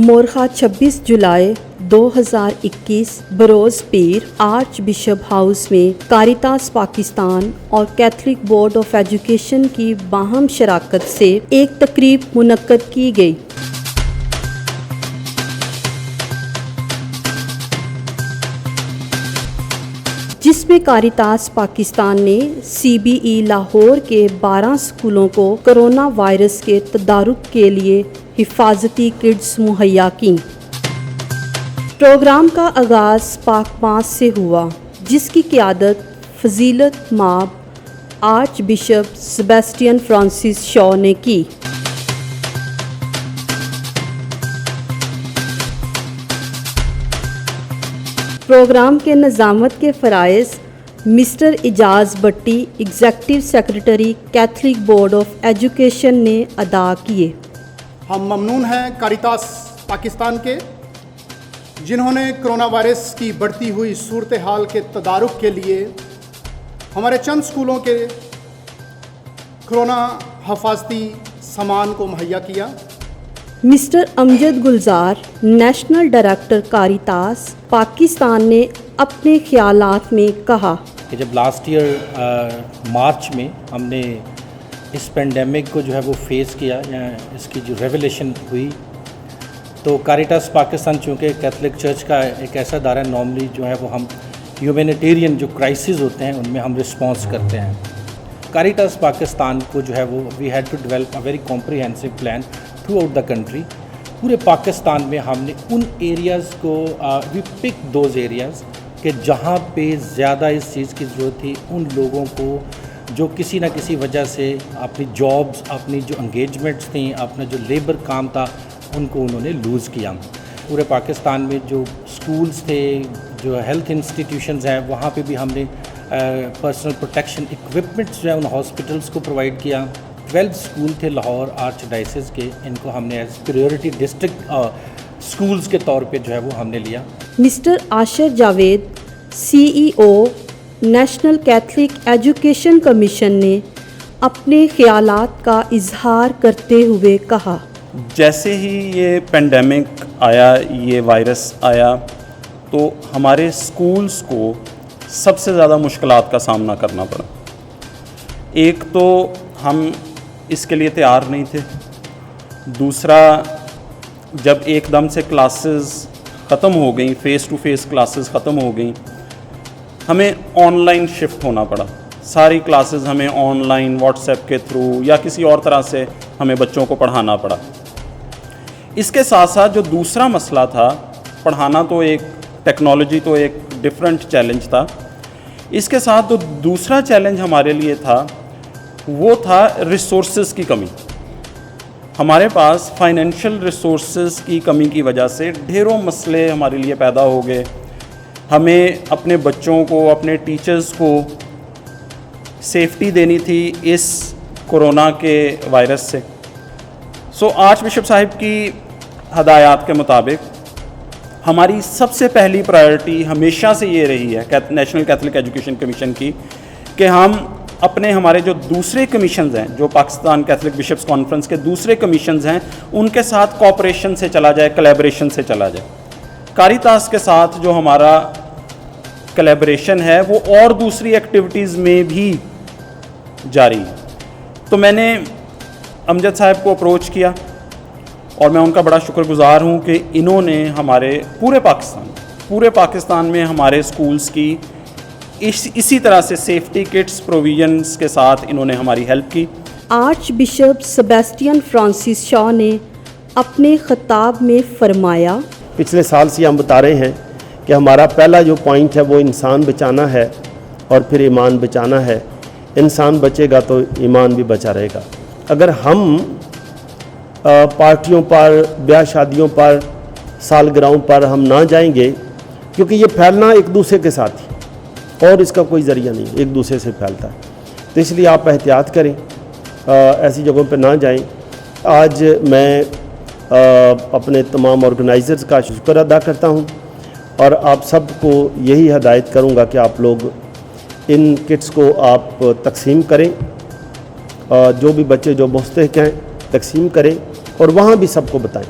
مورخہ 26 جولائی 2021 بروز پیر arch bishop house میں کاریتاس پاکستان اور کیتھولک بورڈ آف ایجوکیشن کی باہم شراکت سے ایک تقریب منعقد کی گئی، جس میں کاریتاس پاکستان نے CBE لاہور کے 12 اسکولوں کو کرونا وائرس کے تدارک کے لیے حفاظتی کٹس مہیا کیں۔ پروگرام کا آغاز پاک ماس سے ہوا، جس کی قیادت فضیلت مآب archbishop Sebastian Francis Shah نے کی۔ پروگرام کے نظامت کے فرائض mister Ejaz Batti, executive secretary Catholic board of education نے ادا کیے۔ ہم ممنون ہیں کاریتاس پاکستان کے، جنہوں نے کرونا وائرس کی بڑھتی ہوئی صورتحال کے تدارک کے لیے ہمارے چند اسکولوں کے کرونا حفاظتی سامان کو مہیا کیا۔ مسٹر امجد گلزار، نیشنل ڈائریکٹر کاریتاس پاکستان نے اپنے خیالات میں کہا کہ جب لاسٹ ایئر مارچ میں ہم نے اس پینڈیمک کو جو ہے وہ فیس کیا، یا اس کی جو ریولیشن ہوئی، تو کاریٹاس پاکستان چونکہ کیتھولک چرچ کا ایک ایسا ادارہ ہے، نارملی جو ہے وہ ہم ہیومینیٹیرین جو کرائسز ہوتے ہیں ان میں ہم رسپانس کرتے ہیں۔ کاریٹاس پاکستان کو جو ہے وہ we had to develop a very comprehensive plan throughout the country. پورے پاکستان میں ہم نے ان ایریاز کو وی پک دوز ایریاز کہ جہاں پہ زیادہ اس چیز کی ضرورت تھی، ان لوگوں کو جو کسی نہ کسی وجہ سے اپنی جابز، اپنی جو انگیجمنٹس تھیں، اپنا جو لیبر کام تھا، ان کو انہوں نے لوز کیا۔ پورے پاکستان میں جو سکولز تھے، جو ہیلتھ انسٹیٹیوشنز ہیں، وہاں پہ بھی ہم نے پرسنل پروٹیکشن ایکوپمنٹس جو ہے ان ہاسپٹلس کو پرووائڈ کیا۔ 12 اسکول تھے لاہور آرچ ڈائسس کے، ان کو ہم نے ایز پریورٹی ڈسٹرکٹ اسکولز کے طور پہ جو ہے وہ ہم نے لیا۔ Mister Ashir Javed, CEO national Catholic education commission نے اپنے خیالات کا اظہار کرتے ہوئے کہا، جیسے ہی یہ پینڈیمک آیا، یہ وائرس آیا، تو ہمارے اسکولز کو سب سے زیادہ مشکلات کا سامنا کرنا پڑا۔ ایک تو ہم اس کے لیے تیار نہیں تھے، دوسرا جب ایک دم سے کلاسز ختم ہو گئیں، فیس ٹو فیس کلاسز ختم ہو گئیں، ہمیں آن لائن شفٹ ہونا پڑا۔ ساری کلاسز ہمیں آن لائن واٹس ایپ کے تھرو یا کسی اور طرح سے ہمیں بچوں کو پڑھانا پڑا۔ اس کے ساتھ ساتھ جو دوسرا مسئلہ تھا، پڑھانا تو ایک ٹیکنالوجی تو ایک ڈفرینٹ چیلنج تھا، اس کے ساتھ جو دوسرا چیلنج ہمارے لیے تھا وہ تھا ریسورسز کی کمی۔ ہمارے پاس فائنینشیل ریسورسز کی کمی کی وجہ سے ڈھیروں مسئلے ہمارے لیے پیدا ہو گئے۔ ہمیں اپنے بچوں کو، اپنے ٹیچرز کو سیفٹی دینی تھی اس کورونا کے وائرس سے۔ آرچ بشپ صاحب کی ہدایات کے مطابق ہماری سب سے پہلی پرائرٹی ہمیشہ سے یہ رہی ہے نیشنل کیتھولک ایجوکیشن کمیشن کی، کہ ہم ہمارے جو دوسرے کمیشنز ہیں، جو پاکستان کیتھولک بشپس کانفرنس کے دوسرے کمیشنز ہیں، ان کے ساتھ کوآپریشن سے چلا جائے، کولیبریشن سے چلا جائے۔ کاریتاس کے ساتھ جو ہمارا کولیبریشن ہے وہ اور دوسری ایکٹیویٹیز میں بھی جاری ہے۔ تو میں نے امجد صاحب کو اپروچ کیا اور میں ان کا بڑا شکر گزار ہوں کہ انہوں نے ہمارے پورے پاکستان میں ہمارے اسکولز کی اسی طرح سے سیفٹی کٹس پروویژنس کے ساتھ انہوں نے ہماری ہیلپ کی۔ Arch bishop Sebastian Francis Shah نے اپنے خطاب میں فرمایا، پچھلے سال سے ہم بتا رہے ہیں کہ ہمارا پہلا جو پوائنٹ ہے وہ انسان بچانا ہے اور پھر ایمان بچانا ہے۔ انسان بچے گا تو ایمان بھی بچا رہے گا۔ اگر ہم پارٹیوں پر، بیاہ شادیوں پر، سالگرہوں پر ہم نہ جائیں گے، کیونکہ یہ پھیلنا ایک دوسرے کے ساتھ ہی، اور اس کا کوئی ذریعہ نہیں، ایک دوسرے سے پھیلتا ہے، تو اس لیے آپ احتیاط کریں، ایسی جگہوں پہ نہ جائیں۔ آج میں اپنے تمام آرگنائزرز کا شکر ادا کرتا ہوں، اور آپ سب کو یہی ہدایت کروں گا کہ آپ لوگ ان کٹس کو آپ تقسیم کریں، جو بھی بچے جو مستحق ہیں تقسیم کریں، اور وہاں بھی سب کو بتائیں۔